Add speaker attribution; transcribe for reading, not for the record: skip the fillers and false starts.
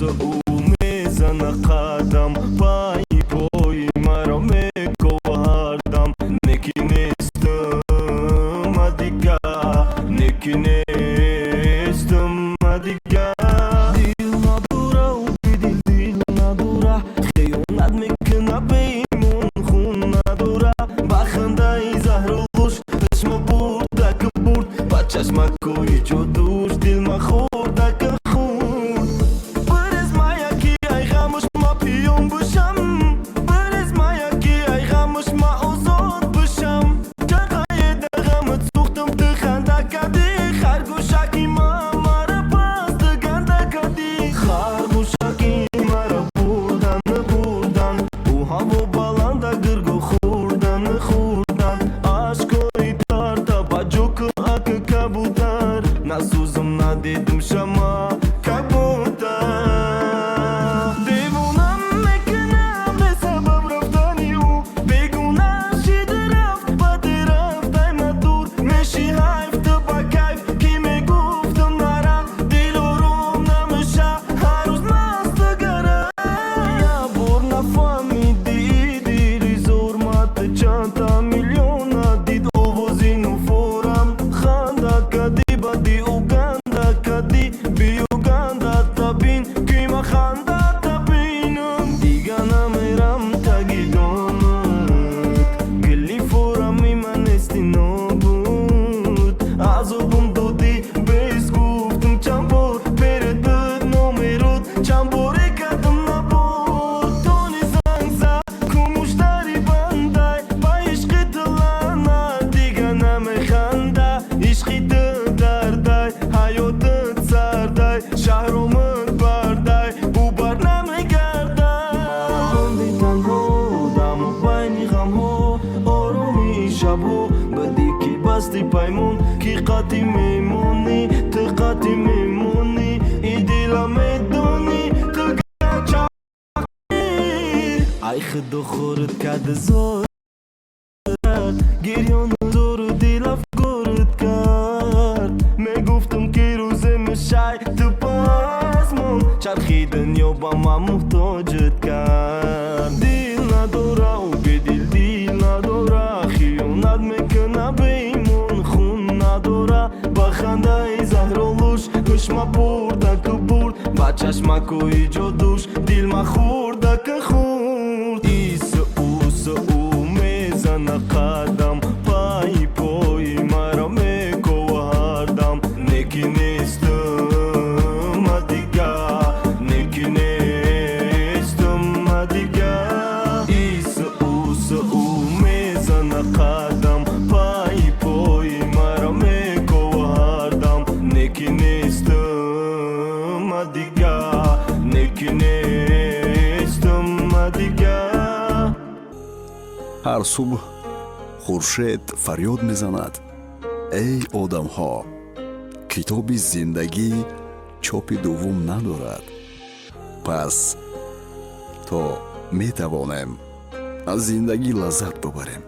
Speaker 1: بوسه او میزنه قدم پای پای مرا میکوه هر دم نکی نیستم دیگه نکی نیستم دیگه دل نداره و بدل دل نداره خیانت میکنه بیمون خون نداره بخنده زهرالوش چشم برده که برد با چشم کوی جدوش دل ما خورده که خورد بریز ما یکی ای خاموش ما پیون بشم بریز ما یکی ای خاموش ما آزاد بشم جقای دغمت سوختم تو خنده کردی خرگوشکی ما مرا پس دگنده کردی خرگوشکی مرا بردن بردن او هوا بلنده گرگو خوردن خوردن عشقای تارده با جوک اک کبوتر نسوزم ندیدم شما کبوتر دیوونم میکنم به سبب رفتنی او بیگونه شید رفت بدی رفت ایمه دور میشی حیف تو با کیف کی میگفتم نرم دل روم نمیشه هر روز مست گره یا بور نفهمیدی دیری زورمت چند تا میلیون دید اووزین و فورم خنده کدی بدی اوگنده کدی بی اوگنده تبین کی ما خنده تبینم دیگه نمیرم تگی دامت گلی فورم ایمن استی نبود عذابم دودی بیس گفتم چند بار برد بود نمیرود چند باری کدم نبود تونی زنگ زد کو مشتری بنده با عشقی تلانه دیگه نمیخنده عشقی درده حیاتت سرده شهرامت برده او بر نمیگرده بندی تنها دم و بینی غم ها آرومی شب ها بدی کی بستی پیمون کی قطی میمونی تو قطی میمونی ای دیلا میدونی تو گچه ای خدا خورد کد زار گریان زور دل افگارت کرد میگفتم که روزه میشه تو پاسمون چرخیدن یا با من محتاجت کرد دل نداره و بدل دل نداره خیانت میکنه بیمون خون نداره بخنده زهرالوش چشم برده که برد با چشم کوی جادوش دل ما خورده که خورد ایسه اوسه او میزنه قدم پای پای مرا میکوه هر دم نکی نیستم دیگه نکی نیستم دیگه ایسه اوسه او میزنه قدم پای پای مرا میکوه هر دم نکی نیستم دیگه نکی نیستم دیگه
Speaker 2: ҳар субҳ хуршед фарёд мезанад: эй одамҳо, китоби зиндагӣ чопи дуввум надорад. пас то метавонем аз зиндагӣ лаззат бибарем.